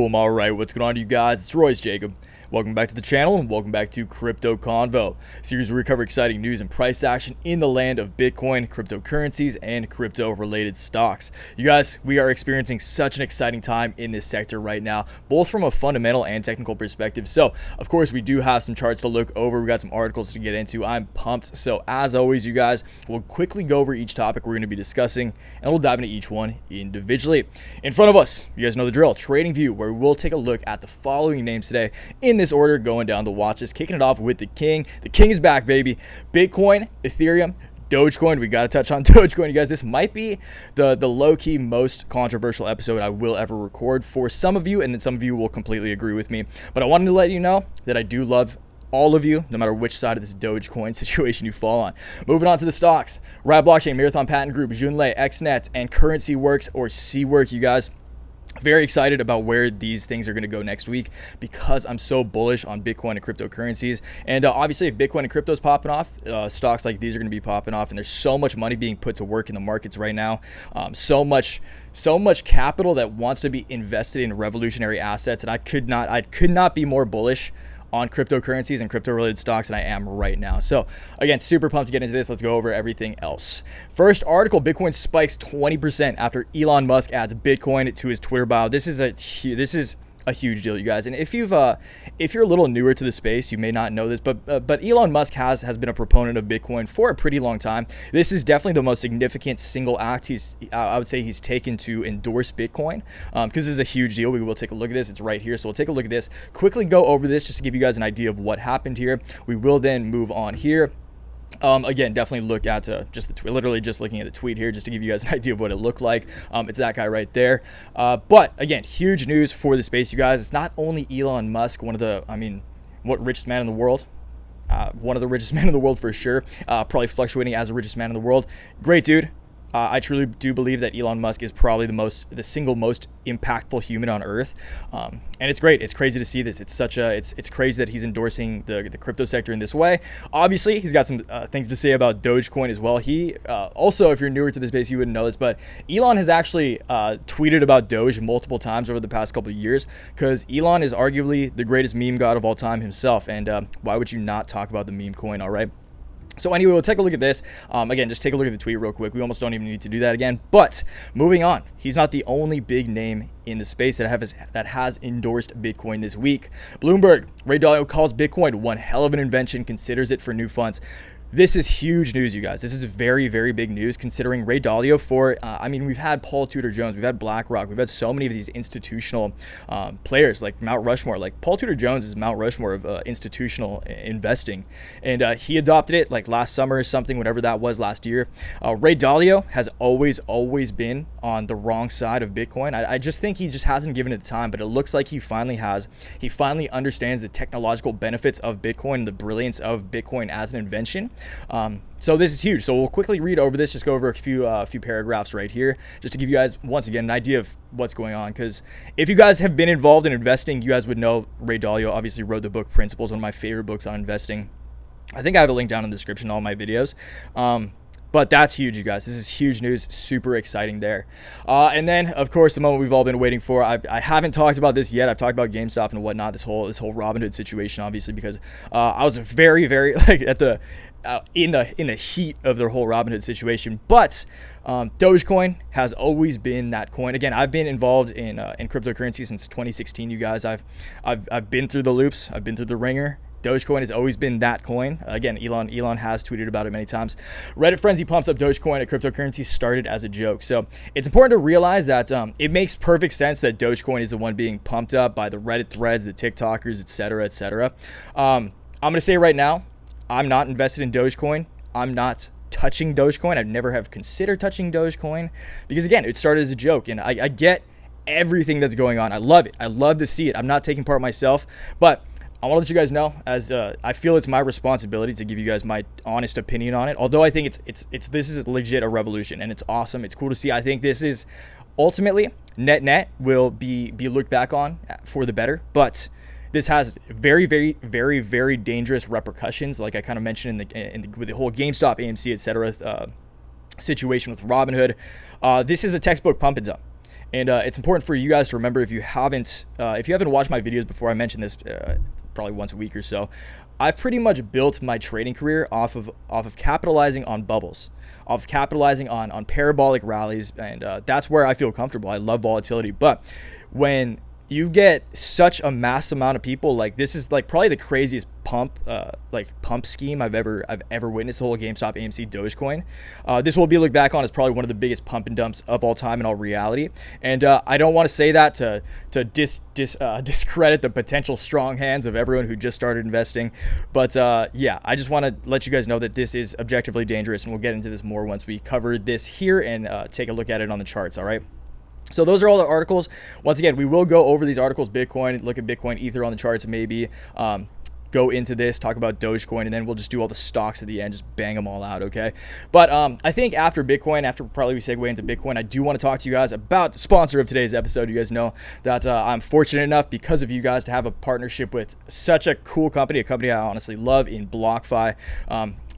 Boom, all right, what's going on, you guys? It's Royce Jacob. Welcome back to the channel and welcome back to Crypto Convo, a series where we cover exciting news and price action in the land of Bitcoin, cryptocurrencies, and crypto-related stocks. You guys, we are experiencing such an exciting time in this sector right now, both from a fundamental and technical perspective. So, of course, we do have some charts to look over. We got some articles to get into. I'm pumped. So, as always, you guys, we'll quickly go over each topic we're going to be discussing, and we'll dive into each one individually. In front of us, you guys know the drill, TradingView, where we will take a look at the following names today in this order, going down the watches, kicking it off with the king. The king is back, baby. Bitcoin, Ethereum, Dogecoin. We got to touch on Dogecoin, you guys. This might be the low-key most controversial episode I will ever record for some of you, and then some of you will completely agree with me. But I wanted to let you know that I do love all of you, no matter which side of this Dogecoin situation you fall on. Moving on to the stocks. Riot Blockchain, Marathon Patent Group, Junlei, XNET, and CurrencyWorks or CWRK, you guys. Very excited about where these things are going to go next week because I'm so bullish on Bitcoin and cryptocurrencies. And obviously, if Bitcoin and crypto is popping off, stocks like these are going to be popping off. And there's so much money being put to work in the markets right now. So much capital that wants to be invested in revolutionary assets. And I could not be more bullish on cryptocurrencies and crypto-related stocks than I am right now. So again, super pumped to get into this. Let's go over everything else. First article, Bitcoin spikes 20% after Elon Musk adds Bitcoin to his Twitter bio. This is a huge deal, you guys. And if you're a little newer to the space, you may not know this, but Elon Musk has been a proponent of Bitcoin for a pretty long time. This is definitely the most significant single act I would say he's taken to endorse Bitcoin, because this is a huge deal. We will take a look at this. It's right here, so we'll take a look at this. Quickly go over this just to give you guys an idea of what happened here. We will then move on here. Again, definitely look at literally just looking at the tweet here just to give you guys an idea of what it looked like. It's that guy right there. But again, huge news for the space, you guys. It's not only Elon Musk, richest man in the world. One of the richest men in the world for sure. Probably fluctuating as the richest man in the world. Great dude. I truly do believe that Elon Musk is probably the single most impactful human on earth. And it's great. It's crazy to see this. It's crazy that he's endorsing the crypto sector in this way. Obviously, he's got some things to say about Dogecoin as well. He also, if you're newer to this space, you wouldn't know this, but Elon has actually tweeted about Doge multiple times over the past couple of years because Elon is arguably the greatest meme god of all time himself. And why would you not talk about the meme coin, all right? So anyway, we'll take a look at this. Again, just take a look at the tweet real quick. We almost don't even need to do that again. But moving on, he's not the only big name in the space that has endorsed Bitcoin this week. Bloomberg, Ray Dalio calls Bitcoin one hell of an invention, considers it for new funds. This is huge news, you guys. This is very, very big news considering Ray Dalio we've had Paul Tudor Jones, we've had BlackRock, we've had so many of these institutional players like Mount Rushmore. Like Paul Tudor Jones is Mount Rushmore of institutional investing. And he adopted it like last summer or something, whatever that was last year. Ray Dalio has always been on the wrong side of Bitcoin. I just think he just hasn't given it the time, but it looks like he finally has. He finally understands the technological benefits of Bitcoin and the brilliance of Bitcoin as an invention. So this is huge. So we'll quickly read over this, just go over a few paragraphs right here, just to give you guys, once again, an idea of what's going on. Because if you guys have been involved in investing, you guys would know Ray Dalio obviously wrote the book Principles, one of my favorite books on investing. I think I have a link down in the description to all my videos. But that's huge, you guys. This is huge news. Super exciting there. And then, of course, the moment we've all been waiting for. I haven't talked about this yet. I've talked about GameStop and whatnot. This whole Robinhood situation, obviously, because I was very, very like in the heat of their whole Robinhood situation. But Dogecoin has always been that coin. Again, I've been involved in cryptocurrency since 2016. You guys, I've been through the loops. I've been through the ringer. Dogecoin has always been that coin. Again, Elon has tweeted about it many times. Reddit frenzy pumps up Dogecoin. A cryptocurrency started as a joke. So it's important to realize that it makes perfect sense that Dogecoin is the one being pumped up by the Reddit threads, the TikTokers, etc., etc. I'm going to say right now, I'm not invested in Dogecoin. I'm not touching Dogecoin. I never have considered touching Dogecoin because, again, it started as a joke. And I get everything that's going on. I love it. I love to see it. I'm not taking part myself, but I want to let you guys know, as I feel it's my responsibility to give you guys my honest opinion on it. Although I think this is legit a revolution and it's awesome. It's cool to see. I think this is ultimately net will be looked back on for the better, but this has very, very, very, very dangerous repercussions. Like I kind of mentioned with the whole GameStop, AMC, etc. situation with Robinhood. This is a textbook pump and dump. And it's important for you guys to remember, if you haven't watched my videos before, I mentioned this probably once a week or so. I've pretty much built my trading career off of capitalizing on bubbles, off of capitalizing on parabolic rallies, and that's where I feel comfortable. I love volatility, but when you get such a mass amount of people, like this is like probably the craziest pump scheme I've ever witnessed. The whole GameStop, AMC, Dogecoin. This will be looked back on as probably one of the biggest pump and dumps of all time in all reality. And I don't want to say that to discredit the potential strong hands of everyone who just started investing, but yeah, I just want to let you guys know that this is objectively dangerous, and we'll get into this more once we cover this here and take a look at it on the charts. All right. So those are all the articles. Once again, we will go over these articles, Bitcoin, look at Bitcoin, Ether on the charts, maybe go into this, talk about Dogecoin, and then we'll just do all the stocks at the end, just bang them all out, okay? But I think after Bitcoin, after probably we segue into Bitcoin, I do want to talk to you guys about the sponsor of today's episode. You guys know that I'm fortunate enough, because of you guys, to have a partnership with such a cool company, a company I honestly love in BlockFi.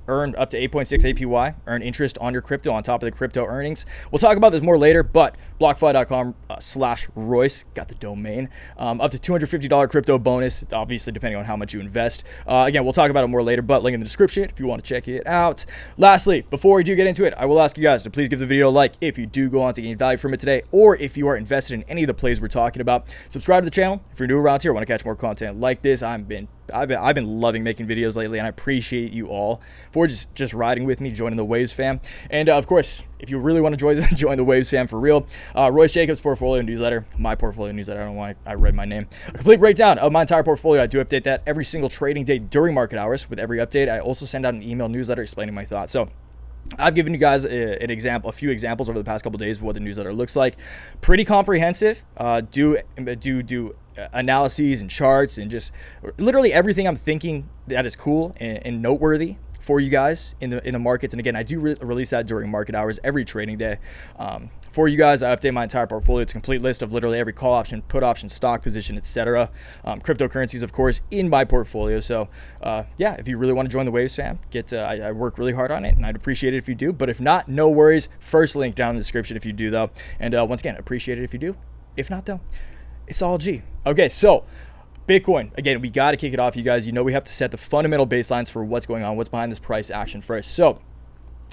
Earn up to 8.6 APY, earn interest on your crypto on top of the crypto earnings. We'll talk about this more later, but blockfi.com/Royce, got the domain. Up to $250 crypto bonus, obviously depending on how much you invest. Again, we'll talk about it more later, but link in the description if you want to check it out. Lastly, before we do get into it, I will ask you guys to please give the video a like if you do go on to gain value from it today, or if you are invested in any of the plays we're talking about. Subscribe to the channel if you're new around here, want to catch more content like this. I've been loving making videos lately, and I appreciate you all for just riding with me, joining the Waves fam. And of course, if you really want to join the Waves fam for real, Royce Jacobs portfolio newsletter, my portfolio newsletter. I don't know why I read my name. A complete breakdown of my entire portfolio. I do update that every single trading day during market hours. With every update, I also send out an email newsletter explaining my thoughts. So I've given you guys a few examples over the past couple of days of what the newsletter looks like. Pretty comprehensive. Do analyses and charts and just literally everything I'm thinking that is cool and noteworthy for you guys in the markets. And again, I do release that during market hours every trading day. For you guys, I update my entire portfolio. It's a complete list of literally every call option, put option, stock position, etc. Cryptocurrencies, of course, in my portfolio. So yeah, if you really want to join the Waves fam, I work really hard on it, and I'd appreciate it if you do. But if not, no worries. First link down in the description if you do, though. And once again, appreciate it if you do. If not, though, it's all G. Okay, so Bitcoin, again, we got to kick it off, you guys. You know we have to set the fundamental baselines for what's going on, what's behind this price action first. So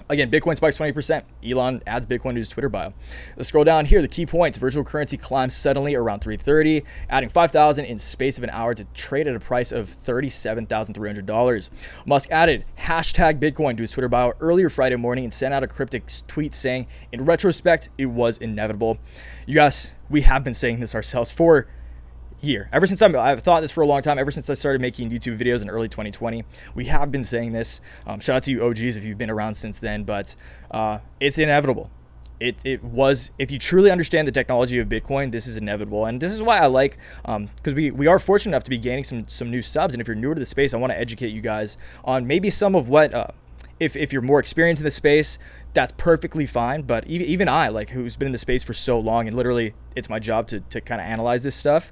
again, Bitcoin spikes 20%. Elon adds Bitcoin to his Twitter bio. Let's scroll down here. The key points: virtual currency climbs suddenly around 3:30, adding 5,000 in space of an hour to trade at a price of $37,300. Musk added hashtag Bitcoin to his Twitter bio earlier Friday morning and sent out a cryptic tweet saying, in retrospect, it was inevitable. You guys, we have been saying this ourselves for year. Ever since I've thought this for a long time, ever since I started making YouTube videos in early 2020, we have been saying this. Shout out to you OGs if you've been around since then, but it's inevitable. It was, if you truly understand the technology of Bitcoin, this is inevitable. And this is why I like, because we are fortunate enough to be gaining some new subs. And if you're newer to the space, I want to educate you guys on maybe some of what, if you're more experienced in the space, that's perfectly fine. But even I, like, who's been in the space for so long, and literally it's my job to kind of analyze this stuff.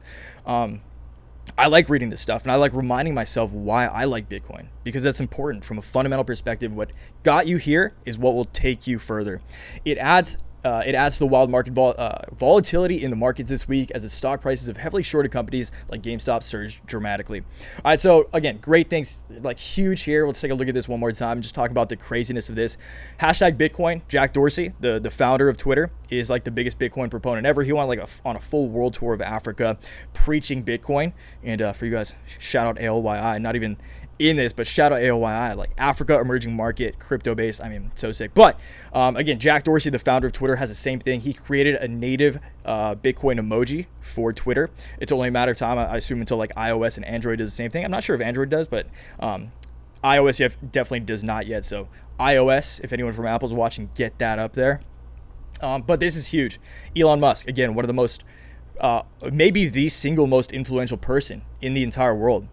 I like reading this stuff, and I like reminding myself why I like Bitcoin, because that's important from a fundamental perspective. What got you here is what will take you further. It adds to the wild market volatility in the markets this week as the stock prices of heavily shorted companies like GameStop surged dramatically. All right, so again, great things, like huge here. Let's take a look at this one more time and just talk about the craziness of this. Hashtag Bitcoin. Jack Dorsey, the founder of Twitter, is like the biggest Bitcoin proponent ever. He went on a full world tour of Africa preaching Bitcoin. And for you guys, shout out AOYI, not even in this, but shout out AOYI, like Africa emerging market, crypto based. I mean, so sick. But again, Jack Dorsey, the founder of Twitter, has the same thing. He created a native Bitcoin emoji for Twitter. It's only a matter of time, I assume, until like iOS and Android does the same thing. I'm not sure if Android does, but iOS definitely does not yet. So iOS, if anyone from Apple's watching, get that up there. But this is huge. Elon Musk, again, one of the most, maybe the single most influential person in the entire world.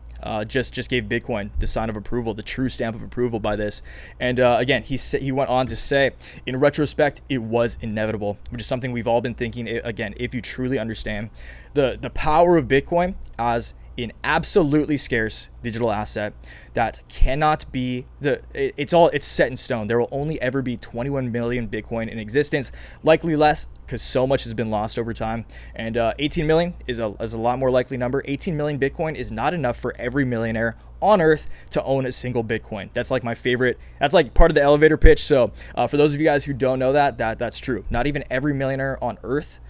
Just gave Bitcoin the sign of approval, the true stamp of approval by this. And again, he went on to say, in retrospect, it was inevitable, which is something we've all been thinking. Again, if you truly understand the power of Bitcoin as an absolutely scarce digital asset that cannot be it's set in stone. There will only ever be 21 million Bitcoin in existence, likely less because so much has been lost over time. And 18 million is a lot more likely number. 18 million Bitcoin is not enough for every millionaire on earth to own a single Bitcoin. That's like my favorite. That's like part of the elevator pitch. So for those of you guys who don't know that's true. Not even every millionaire on earth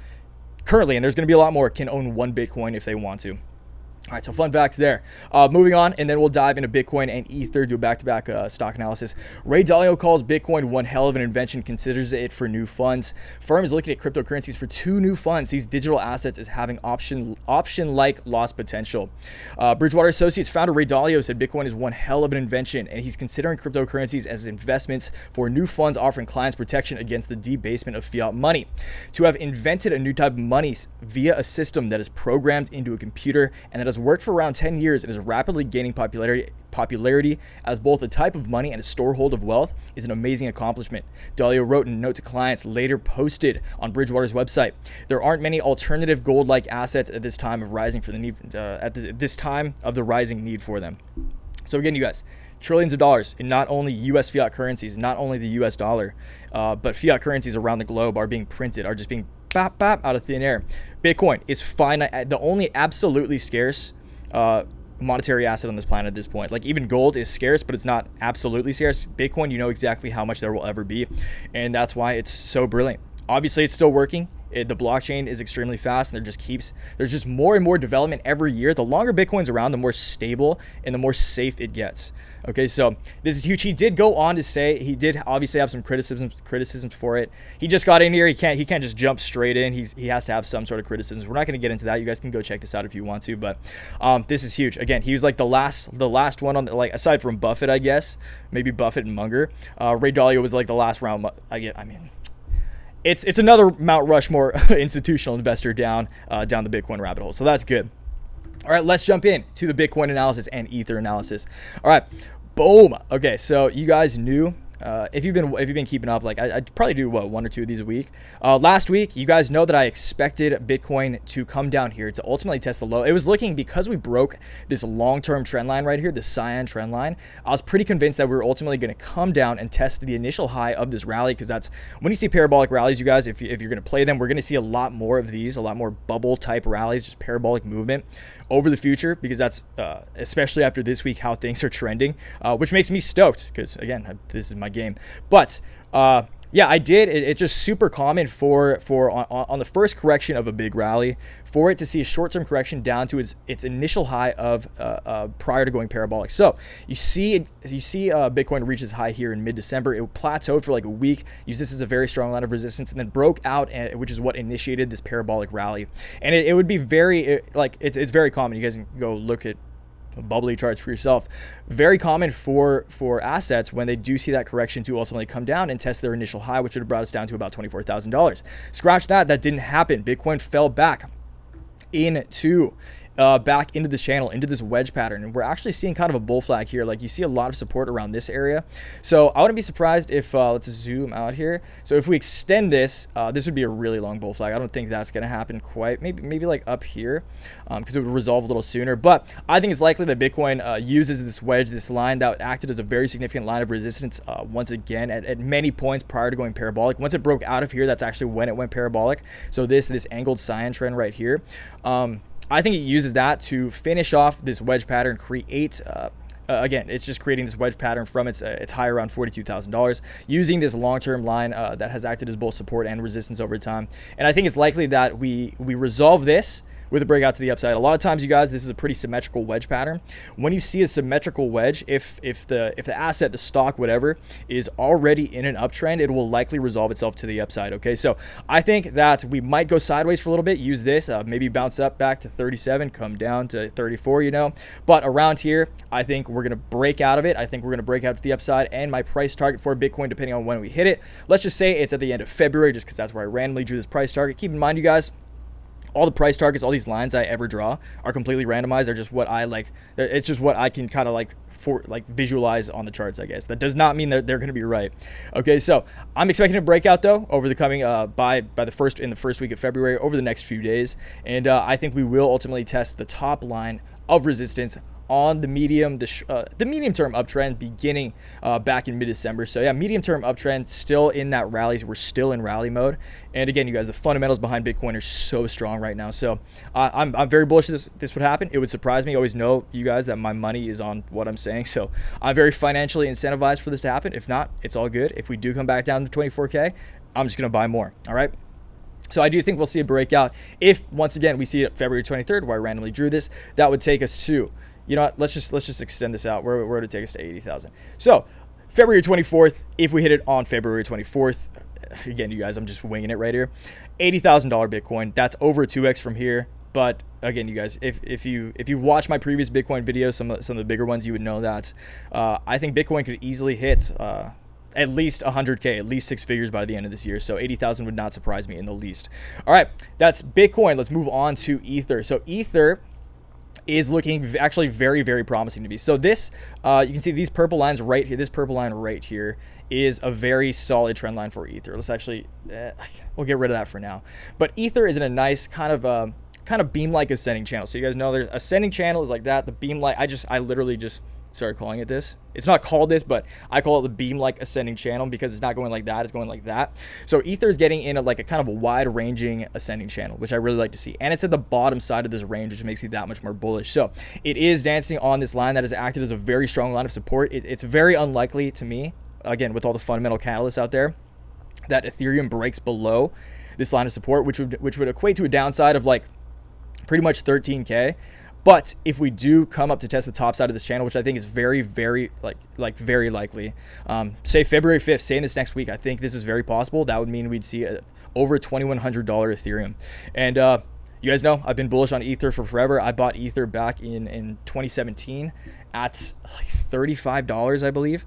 currently, and there's going to be a lot more, can own one Bitcoin if they want to. All right, so fun facts there. Moving on, and then we'll dive into Bitcoin and Ether, do a back-to-back stock analysis. Ray Dalio calls Bitcoin one hell of an invention, considers it for new funds. Firm is looking at cryptocurrencies for 2 new funds. These digital assets is having option-like loss potential. Bridgewater Associates founder Ray Dalio said Bitcoin is one hell of an invention, and he's considering cryptocurrencies as investments for new funds offering clients protection against the debasement of fiat money. To have invented a new type of money via a system that is programmed into a computer and that has worked for around 10 years and is rapidly gaining popularity as both a type of money and a storehold of wealth is an amazing accomplishment. Dalio wrote in a note to clients later posted on Bridgewater's website. There aren't many alternative gold-like assets at this time of rising for the need this time of the rising need for them. So again, you guys, trillions of dollars in not only U.S. fiat currencies, not only the U.S. dollar, but fiat currencies around the globe are being printed, are just being bap, bap, out of thin air. Bitcoin is finite, the only absolutely scarce monetary asset on this planet at this point. Like even gold is scarce, but it's not absolutely scarce. Bitcoin, you know exactly how much there will ever be, and that's why it's so brilliant. Obviously, it's still working. The blockchain is extremely fast, and there's just more and more development every year. The longer Bitcoin's around, the more stable and the more safe it gets. Okay, so this is huge. He did go on to say, he did obviously have some criticisms for it. He just got in here. He can't just jump straight in. He has to have some sort of criticisms. We're not going to get into that. You guys can go check this out if you want to. But this is huge. Again, he was like the last one on like aside from Buffett, I guess, maybe Buffett and Munger. Ray Dalio was like the last round. I mean. It's another Mount Rushmore institutional investor down the Bitcoin rabbit hole. So that's good. All right, let's jump in to the Bitcoin analysis and Ether analysis. All right, boom. Okay, so you guys knew. If you've been keeping up, like I probably do 1 or 2 of these a week. Last week, you guys know that I expected Bitcoin to come down here to ultimately test the low. It was looking, because we broke this long-term trend line right here, the cyan trend line. I was pretty convinced that we were ultimately going to come down and test the initial high of this rally, because that's when you see parabolic rallies, you guys. If you're going to play them, we're going to see a lot more of these, a lot more bubble type rallies, just parabolic movement over the future, because that's especially after this week how things are trending, which makes me stoked because again, this is my game. But yeah, I did. It's just super common for on the first correction of a big rally for it to see a short-term correction down to its initial high of prior to going parabolic. So you see Bitcoin reaches high here in mid-December. It plateaued for like a week, used this as a very strong line of resistance, and then broke out, which is what initiated this parabolic rally. And it would be very it's very common. You guys can go look at bubbly charts for yourself. Very common for assets when they do see that correction to ultimately come down and test their initial high, which would have brought us down to about $24,000. Scratch that. That didn't happen. Bitcoin fell back into this channel, into this wedge pattern, and we're actually seeing kind of a bull flag here. Like you see a lot of support around this area, so I wouldn't be surprised if let's zoom out here. So if we extend this, this would be a really long bull flag. I don't think that's going to happen quite. Maybe like up here, because it would resolve a little sooner. But I think it's likely that Bitcoin uses this wedge, this line that acted as a very significant line of resistance once again at many points prior to going parabolic. Once it broke out of here, that's actually when it went parabolic. So this angled cyan trend right here. I think it uses that to finish off this wedge pattern, create, again, it's just creating this wedge pattern from its high around $42,000, using this long-term line that has acted as both support and resistance over time. And I think it's likely that we resolve this with a breakout to the upside. A lot of times, you guys, this is a pretty symmetrical wedge pattern. When you see a symmetrical wedge, if the asset, the stock, whatever, is already in an uptrend, it will likely resolve itself to the upside. Okay, so I think that we might go sideways for a little bit, use this, maybe bounce up back to 37, come down to 34, you know. But around here, I think we're gonna break out of it. I think we're gonna break out to the upside, and my price target for Bitcoin, depending on when we hit it, let's just say it's at the end of February, just because that's where I randomly drew this price target. Keep in mind, you guys, all the price targets, all these lines I ever draw are completely randomized. They're just what I like. It's just what I can kind of like visualize on the charts, I guess. That does not mean that they're going to be right. Okay, so I'm expecting a breakout though over the coming in the first week of February, over the next few days, and I think we will ultimately test the top line of resistance on the medium term uptrend beginning back in mid-December. So yeah, medium term uptrend still in that rally. We're still in rally mode. And again, you guys, the fundamentals behind Bitcoin are so strong right now. So I'm very bullish this would happen. It would surprise me. I always know, you guys, that my money is on what I'm saying. So I'm very financially incentivized for this to happen. If not, it's all good. If we do come back down to 24K, I'm just going to buy more. All right. So I do think we'll see a breakout. If once again we see it February 23rd, where I randomly drew this, that would take us to, you know what, let's just extend this out. Where would it take us to 80,000? So February 24th, if we hit it on February 24th, again, you guys, I'm just winging it right here, $80,000 Bitcoin. That's over 2x from here. But again, you guys, if you watch my previous Bitcoin videos, some of the bigger ones, you would know that I think Bitcoin could easily hit at least 100K, at least 6 figures by the end of this year. So 80,000 would not surprise me in the least. All right, that's Bitcoin. Let's move on to Ether. So Ether is looking actually very, very promising to me. So this, you can see these purple lines right here. This purple line right here is a very solid trend line for Ether. Let's actually, we'll get rid of that for now. But Ether is in a nice kind of beam-like ascending channel. So you guys know there's ascending channel is like that. The beam-like, I literally just started calling it this. It's not called this, but I call it the beam-like ascending channel because it's not going like that, it's going like that. So Ether is getting in a kind of a wide-ranging ascending channel, which I really like to see. And it's at the bottom side of this range, which makes it that much more bullish. So it is dancing on this line that has acted as a very strong line of support. It's very unlikely to me, again, with all the fundamental catalysts out there, that Ethereum breaks below this line of support, which would equate to a downside of like pretty much 13K. But if we do come up to test the top side of this channel, which I think is very, very very likely, say February 5th, say in this next week, I think this is very possible. That would mean we'd see over $2,100 Ethereum. And you guys know I've been bullish on Ether for forever. I bought Ether back in 2017 at like $35, I believe.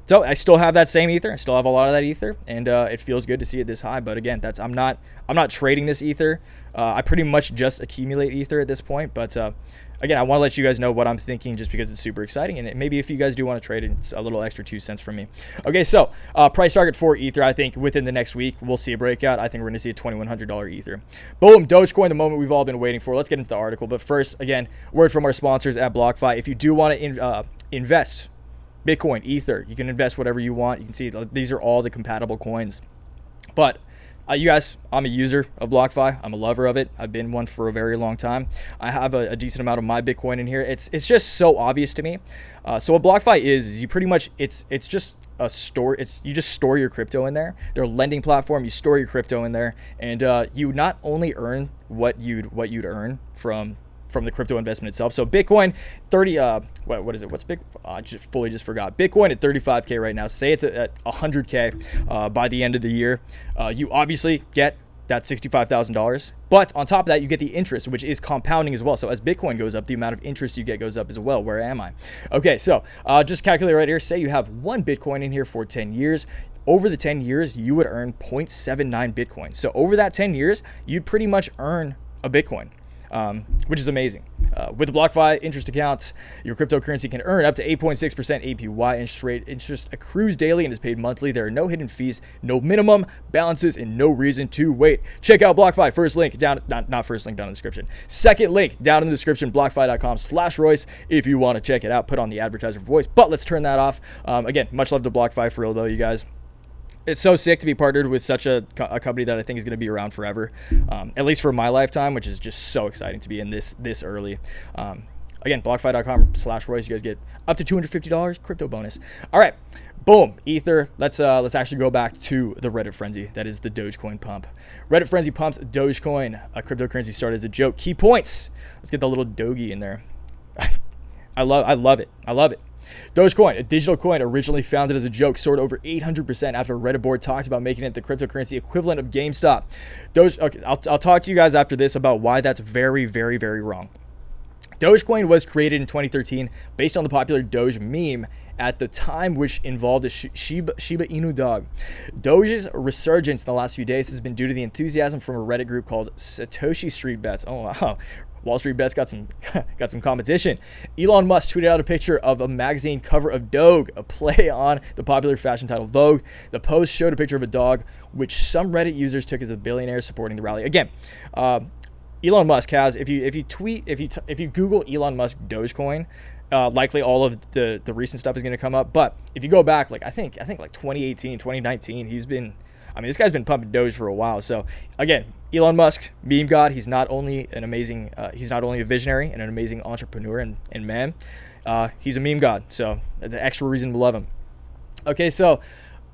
So I still have that same Ether. I still have a lot of that Ether, and it feels good to see it this high. But again, I'm not trading this Ether. I pretty much just accumulate Ether at this point. But again, I want to let you guys know what I'm thinking, just because it's super exciting, and maybe if you guys do want to trade it, it's a little extra 2 cents from me. Okay, so price target for Ether, I think within the next week we'll see a breakout. I think we're going to see a $2,100 Ether. Boom, Dogecoin, the moment we've all been waiting for. Let's get into the article. But first, again, word from our sponsors at BlockFi. If you do want to invest Bitcoin, Ether, you can invest whatever you want. You can see these are all the compatible coins. But you guys, I'm a user of BlockFi. I'm a lover of it. I've been one for a very long time. I have a decent amount of my Bitcoin in here. It's just so obvious to me. So what BlockFi is you pretty much, it's just a store. You just store your crypto in there. They're a lending platform. You store your crypto in there, and you not only earn what you'd earn from the crypto investment itself. So Bitcoin 30 what is it, what's big, I just forgot. Bitcoin at 35K right now. Say it's at 100K by the end of the year. You obviously get that $65,000, but on top of that you get the interest, which is compounding as well. So as Bitcoin goes up, the amount of interest you get goes up as well. Where am I? Okay, so just calculate right here. Say you have 1 Bitcoin in here for 10 years. Over the 10 years you would earn 0.79 Bitcoin. So over that 10 years you'd pretty much earn a Bitcoin. Which is amazing. With the BlockFi interest accounts, your cryptocurrency can earn up to 8.6% APY. Interest accrues daily and is paid monthly. There are no hidden fees, no minimum balances, and no reason to wait. Check out BlockFi. First link down, not first link down in the description. Second link down in the description, blockfi.com/Royce if you want to check it out. Put on the advertiser voice, but let's turn that off. Again, much love to BlockFi for real though, you guys. It's so sick to be partnered with such a company that I think is going to be around forever, at least for my lifetime, which is just so exciting to be in this early. Again, blockfi.com/Royce. You guys get up to $250 crypto bonus. All right, boom, Ether. Let's actually go back to the Reddit frenzy. That is the Dogecoin pump. Reddit frenzy pumps Dogecoin. A cryptocurrency started as a joke. Key points. Let's get the little Doge in there. I love it. Dogecoin, a digital coin originally founded as a joke, soared over 800% after a Reddit board talked about making it the cryptocurrency equivalent of GameStop. Okay, I'll talk to you guys after this about why that's very, very, very wrong. Dogecoin was created in 2013 based on the popular Doge meme at the time, which involved a Shiba Inu dog. Doge's resurgence in the last few days has been due to the enthusiasm from a Reddit group called Satoshi Street Bets. Oh wow. Wall Street Bets got some competition. Elon Musk tweeted out a picture of a magazine cover of Doge, a play on the popular fashion title Vogue. The post showed a picture of a dog, which some Reddit users took as a billionaire supporting the rally. Again, Elon Musk has, if you Google Elon Musk Dogecoin, likely all of the recent stuff is going to come up. But if you go back, like I think like 2018, 2019, this guy's been pumping Doge for a while. So again, Elon Musk, meme god. He's not only a visionary and an amazing entrepreneur and man, he's a meme god. So that's an extra reason to love him. Okay, so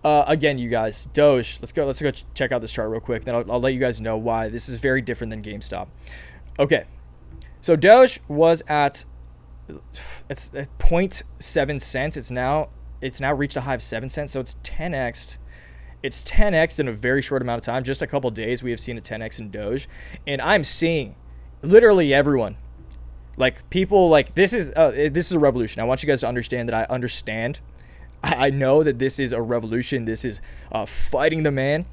again, you guys, Doge. Let's go check out this chart real quick. Then I'll let you guys know why this is very different than GameStop. Okay, so Doge was it's at 0.7 cents. It's now reached a high of 7 cents. So it's 10x. It's 10x in a very short amount of time. Just a couple days, we have seen a 10x in Doge, and I'm seeing literally everyone, like people, like this is a revolution. I want you guys to understand that I understand. I know that this is a revolution. This is fighting the man.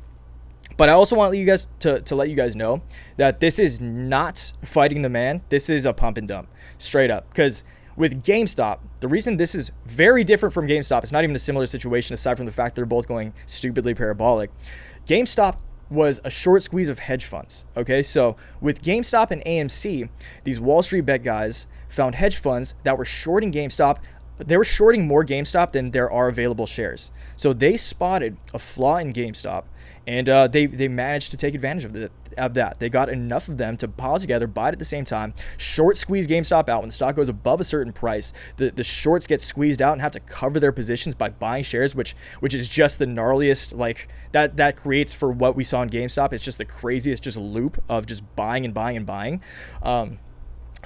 But I also want you guys to let you guys know that this is not fighting the man. This is a pump and dump, straight up. Because with GameStop, the reason this is very different from GameStop, it's not even a similar situation aside from the fact they're both going stupidly parabolic. GameStop was a short squeeze of hedge funds. Okay, so with GameStop and AMC, these Wall Street bet guys found hedge funds that were shorting GameStop. They were shorting more GameStop than there are available shares. So they spotted a flaw in GameStop, and they managed to take advantage of that. They got enough of them to pile together, buy it at the same time, short squeeze GameStop out. When the stock goes above a certain price, the shorts get squeezed out and have to cover their positions by buying shares, which is just the gnarliest, like that creates for what we saw in GameStop. It's just the craziest just loop of just buying and buying and buying.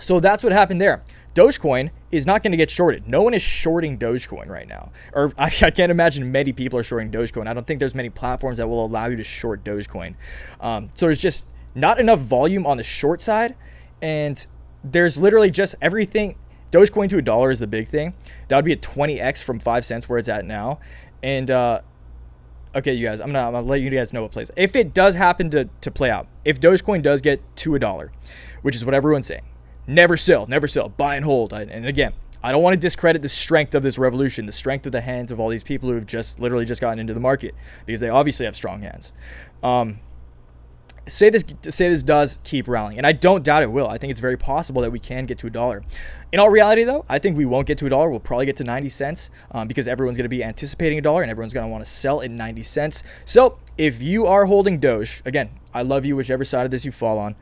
So that's what happened there. Dogecoin is not going to get shorted. No one is shorting Dogecoin right now. Or I can't imagine many people are shorting Dogecoin. I don't think there's many platforms that will allow you to short Dogecoin. So there's just not enough volume on the short side. And there's literally just everything. Dogecoin to $1 is the big thing. That would be a 20x from 5 cents where it's at now. And okay, you guys, I'm gonna let you guys know what plays. If it does happen to play out, if Dogecoin does get to $1, which is what everyone's saying, never sell, buy and hold. And again, I don't want to discredit the strength of this revolution, the strength of the hands of all these people who have just literally just gotten into the market, because they obviously have strong hands. Say this does keep rallying, and I don't doubt it will. I think it's very possible that we can get to $1. In all reality, though, I think we won't get to $1. We'll probably get to 90 cents because everyone's going to be anticipating $1, and everyone's going to want to sell at 90 cents. So if you are holding Doge, again, I love you, whichever side of this you fall on.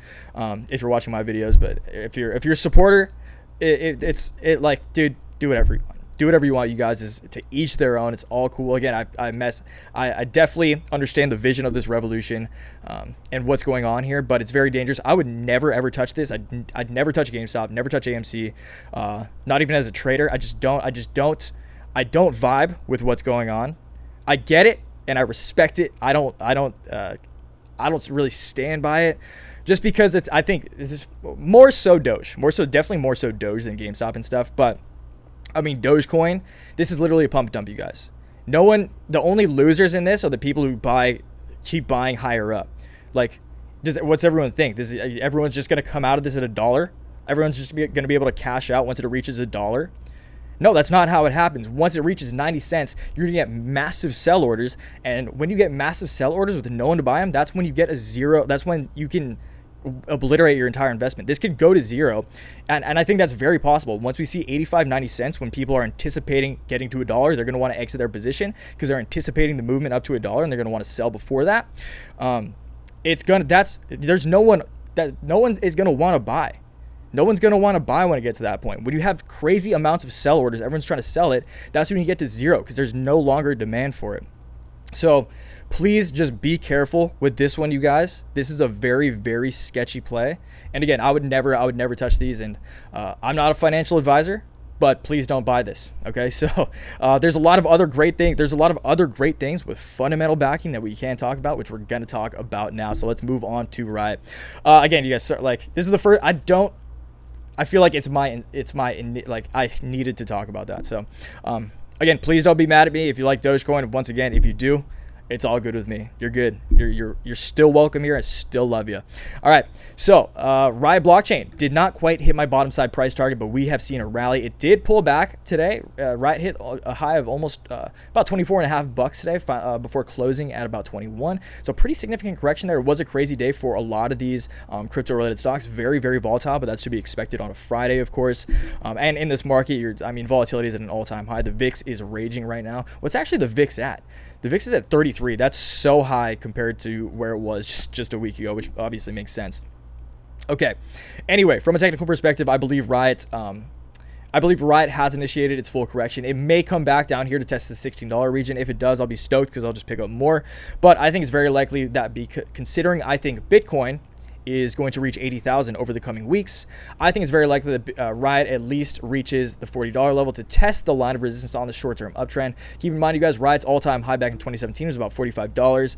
If you're watching my videos, but if you're a supporter, it's like, dude, do whatever you want. Do whatever you want, you guys. Is to each their own. It's all cool. Again, I definitely understand the vision of this revolution and what's going on here, but it's very dangerous. I would never ever touch this. I'd never touch GameStop, never touch AMC, not even as a trader. I don't vibe with what's going on. I get it and I respect it. I don't really stand by it. Just because I think this is definitely more so Doge than GameStop and stuff, but I mean, Dogecoin, this is literally a pump dump, you guys. The only losers in this are the people who keep buying higher up. Like, what's everyone think? Everyone's just going to come out of this at $1? Everyone's just going to be able to cash out once it reaches $1? No, that's not how it happens. Once it reaches 90 cents, you're going to get massive sell orders. And when you get massive sell orders with no one to buy them, that's when you get a zero. That's when you can obliterate your entire investment. This could go to zero, and I think that's very possible. Once we see 85, 90 cents, when people are anticipating getting to $1, they're going to want to exit their position because they're anticipating the movement up to $1, and they're going to want to sell before that. No one is going to want to buy. No one's going to want to buy when it gets to that point. When you have crazy amounts of sell orders, everyone's trying to sell it. That's when you get to zero because there's no longer demand for it. So please just be careful with this one, you guys. This is a very, very sketchy play. And again, I would never touch these. And I'm not a financial advisor, but please don't buy this. Okay. So there's a lot of other great things. There's a lot of other great things with fundamental backing that we can talk about, which we're going to talk about now. So let's move on to RIOT. Again, you guys, this is the first, I feel like I needed to talk about that. So Again, please don't be mad at me if you like Dogecoin. Once again, if you do, it's all good with me. You're good. You're still welcome here. I still love you. All right. So Riot blockchain did not quite hit my bottom side price target, but we have seen a rally. It did pull back today. Riot hit a high of almost about $24.50 today before closing at about 21. So pretty significant correction there. It was a crazy day for a lot of these crypto related stocks. Very, very volatile, but that's to be expected on a Friday, of course. And in this market, volatility is at an all-time high. The VIX is raging right now. What's actually the VIX at? The VIX is at 33. That's so high compared to where it was just a week ago, which obviously makes sense. Okay. Anyway, from a technical perspective, I believe Riot has initiated its full correction. It may come back down here to test the $16 region. If it does, I'll be stoked because I'll just pick up more. But I think it's very likely that considering I think Bitcoin is going to reach 80,000 over the coming weeks, I think it's very likely that Riot at least reaches the $40 level to test the line of resistance on the short-term uptrend. Keep in mind, you guys, Riot's all-time high back in 2017 was about $45.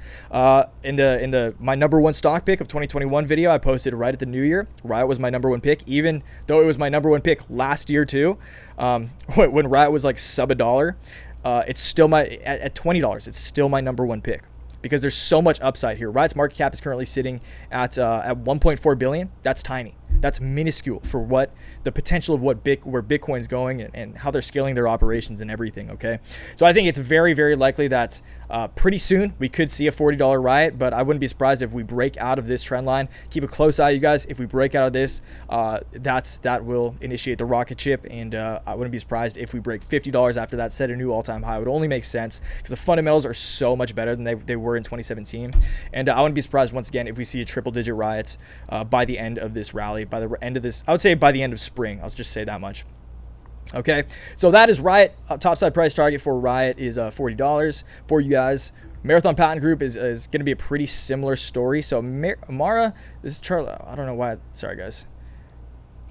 In my number one stock pick of 2021 video I posted right at the new year, Riot was my number one pick, even though it was my number one pick last year too. When Riot was like sub $1, it's still at $20. It's still my number one pick, because there's so much upside here. Riot's market cap is currently sitting at 1.4 billion. That's tiny. That's minuscule for what the potential of where Bitcoin's going and how they're scaling their operations and everything. Okay, so I think it's very, very likely that pretty soon we could see a $40 Riot, but I wouldn't be surprised if we break out of this trend line. Keep a close eye, you guys. If we break out of this, that will initiate the rocket ship, and I wouldn't be surprised if we break $50 after that, set a new all-time high. It would only make sense because the fundamentals are so much better than they were in 2017, and I wouldn't be surprised once again if we see a triple-digit Riot by the end of this rally. By the end of this, I would say by the end of spring. I'll just say that much. Okay, so that is Riot. Topside price target for Riot is $40 for you guys. Marathon Patent Group is going to be a pretty similar story. So Mara, this is Charlie. I don't know why. Sorry, guys.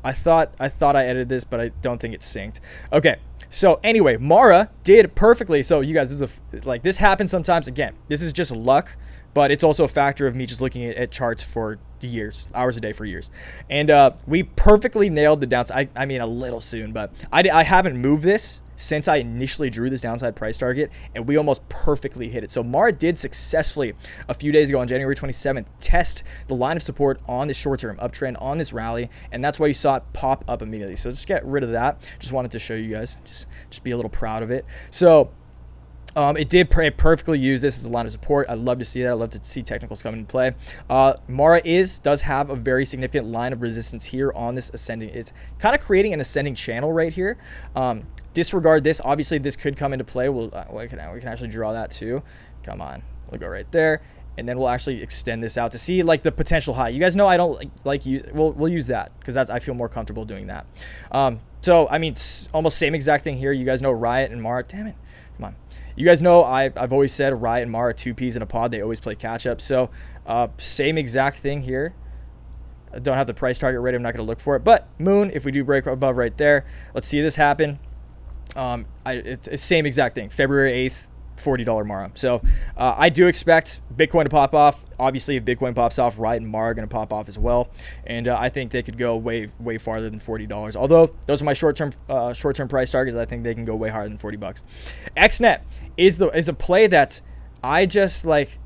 I thought I edited this, but I don't think it's synced. Okay, so anyway, Mara did perfectly. So you guys, this happens sometimes. Again, this is just luck, but it's also a factor of me just looking at charts for years, hours a day for years. And we perfectly nailed the downside. I mean, a little soon, but I haven't moved this since I initially drew this downside price target, and we almost perfectly hit it. So Mara did successfully a few days ago on January 27th test the line of support on the short-term uptrend on this rally, and that's why you saw it pop up immediately. So let's get rid of that. Just wanted to show you guys, just be a little proud of it. So it perfectly use this as a line of support. I love to see that. I love to see technicals come into play. Mara does have a very significant line of resistance here on this ascending. It's kind of creating an ascending channel right here. Disregard this. Obviously, this could come into play. We can actually draw that too. Come on, we'll go right there, and then we'll actually extend this out to see like the potential high. You guys know I don't like use. We'll use that because I feel more comfortable doing that. So I mean, almost same exact thing here. You guys know Riot and Mara. Damn it, come on. You guys know I've always said Riot and Mara are two peas in a pod. They always play catch up. So same exact thing here. I don't have the price target ready. I'm not going to look for it. But Moon, if we do break above right there, let's see this happen. It's the same exact thing. February 8th, $40 Mara. So I do expect Bitcoin to pop off. Obviously, if Bitcoin pops off, Riot and Mara are going to pop off as well. And I think they could go way farther than $40. Although those are my short-term price targets, I think they can go way higher than $40. XNET is a play that I just like.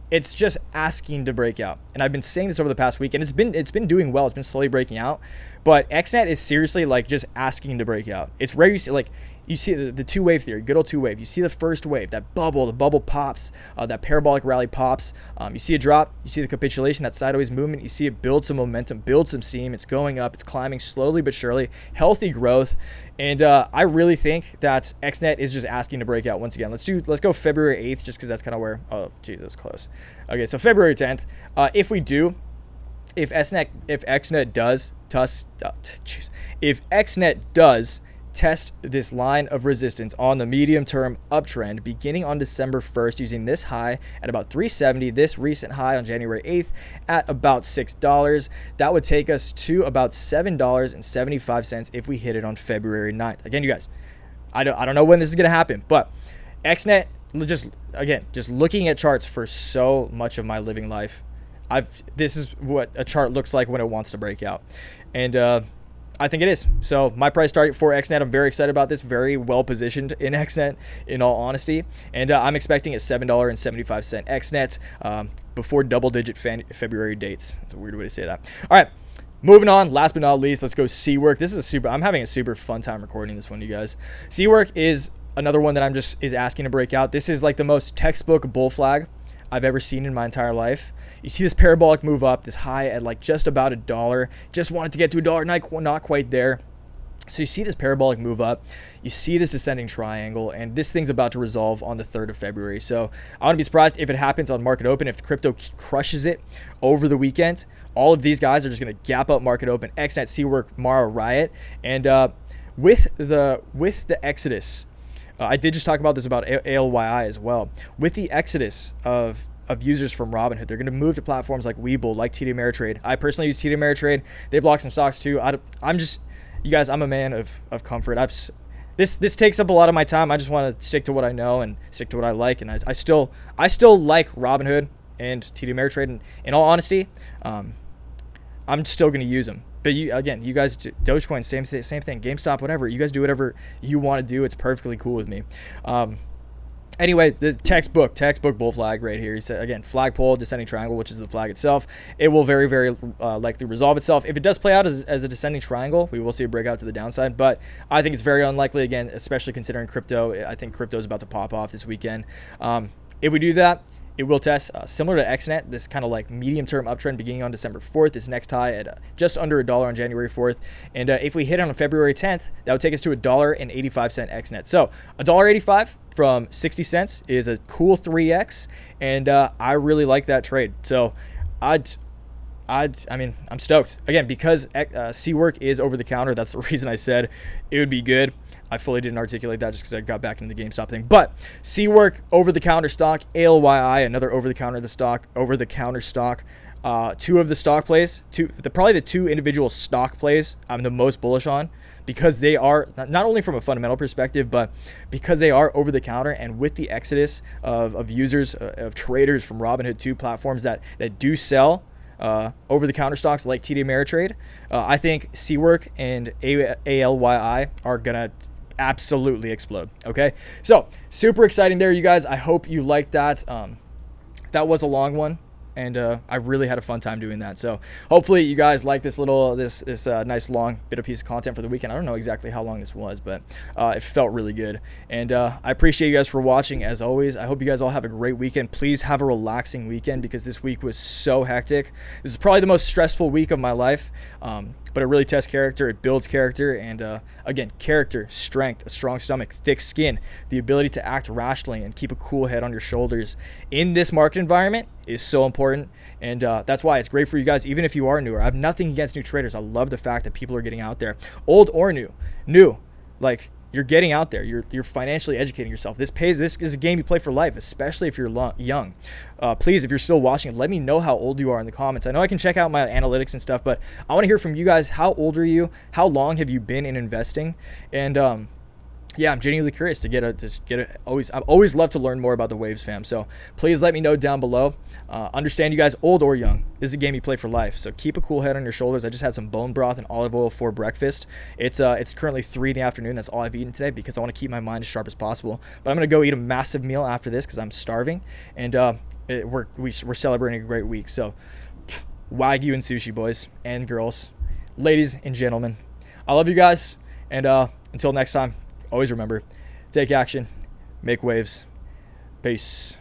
It's just asking to break out, and I've been saying this over the past week, and it's been doing well. It's been slowly breaking out, but XNET is seriously like just asking to break out. It's rare you see the two-wave theory, good old two-wave. You see the first wave, the bubble pops, that parabolic rally pops. You see a drop, you see the capitulation, that sideways movement. You see it build some momentum, build some steam. It's going up, it's climbing slowly but surely, healthy growth. And I really think that XNET is just asking to break out once again. Let's go February 8th, just because that's kind of where. Oh, geez, that was close. Okay, so February 10th. If XNET does test this line of resistance on the medium-term uptrend beginning on December 1st using this high at about 370, this recent high on January 8th at about $6. That would take us to about $7.75 if we hit it on February 9th. Again, you guys, I don't know when this is going to happen, but XNET, just looking at charts for so much of my living life, this is what a chart looks like when it wants to break out. And I think it is. So my price target for XNET, I'm very excited about this. Very well positioned in XNET, in all honesty. And I'm expecting a $7.75 XNET before double-digit February dates. That's a weird way to say that. All right. Moving on, last but not least, let's go CWRK. This is I'm having a super fun time recording this one, you guys. CWRK is another one that is asking to break out. This is like the most textbook bull flag I've ever seen in my entire life. You see this parabolic move up, this high at like just about $1. Just wanted to get to $1, not quite there. So you see this parabolic move up, you see this ascending triangle, and this thing's about to resolve on the 3rd of February. So I wouldn't be surprised if it happens on market open, if crypto crushes it over the weekend. All of these guys are just going to gap up market open. XNET, CWRK, Mara, RIOT. And with the exodus, I did just talk about this about ALYI as well. With the exodus of users from Robinhood, they're going to move to platforms like Webull, like TD Ameritrade. I personally use TD Ameritrade. They block some stocks too. You guys, I'm a man of comfort. This takes up a lot of my time. I just want to stick to what I know and stick to what I like. And I still like Robinhood and TD Ameritrade. And in all honesty, I'm still going to use them. But you guys, Dogecoin, same thing. GameStop, whatever. You guys do whatever you want to do. It's perfectly cool with me. Anyway, the textbook bull flag right here. He said, again, flagpole, descending triangle, which is the flag itself. It will very, very likely resolve itself. If it does play out as a descending triangle, we will see a breakout to the downside. But I think it's very unlikely, again, especially considering crypto. I think crypto is about to pop off this weekend. If we do that, it will test similar to XNET, this kind of like medium-term uptrend beginning on December 4th, this next high at just under $1 on January 4th. And if we hit on February 10th, that would take us to $1.85 XNET. So $1.85 from 60 cents is a cool 3x, and I really like that trade. So I mean, I'm stoked. Again, because CWRK is over the counter, that's the reason I said it would be good. I fully didn't articulate that just because I got back into the GameStop thing. But CWRK, over-the-counter stock. ALYI, another over-the-counter stock. Two of the stock plays, probably the two individual stock plays I'm the most bullish on, because they are, not only from a fundamental perspective, but because they are over-the-counter, and with the exodus of users, of traders from Robinhood to platforms that do sell over-the-counter stocks like TD Ameritrade, I think CWRK and ALYI are going to absolutely explode. Okay, so super exciting there, you guys. I hope you liked that. That was a long one, and I really had a fun time doing that. So hopefully you guys like this nice long bit of piece of content for the weekend. I don't know exactly how long this was, but it felt really good. And I appreciate you guys for watching, as always. I hope you guys all have a great weekend. Please have a relaxing weekend, because this week was so hectic. This is probably the most stressful week of my life, but it really tests character. It builds character. And again, character, strength, a strong stomach, thick skin, the ability to act rationally and keep a cool head on your shoulders in this market environment is so important. And that's why it's great for you guys, even if you are newer. I have nothing against new traders. I love the fact that people are getting out there, old or new, like, you're getting out there. You're financially educating yourself. This pays. This is a game you play for life, especially if you're young. Please, if you're still watching, let me know how old you are in the comments. I know I can check out my analytics and stuff, but I want to hear from you guys. How old are you? How long have you been in investing? And yeah, I'm genuinely curious to I've always loved to learn more about the Waves fam. So please let me know down below. Understand, you guys, old or young, this is a game you play for life. So keep a cool head on your shoulders. I just had some bone broth and olive oil for breakfast. It's currently 3 in the afternoon. That's all I've eaten today, because I want to keep my mind as sharp as possible. But I'm gonna go eat a massive meal after this, because I'm starving. And we're celebrating a great week. So Wagyu and sushi, boys and girls, ladies and gentlemen, I love you guys. And until next time, always remember, take action, make waves. Peace.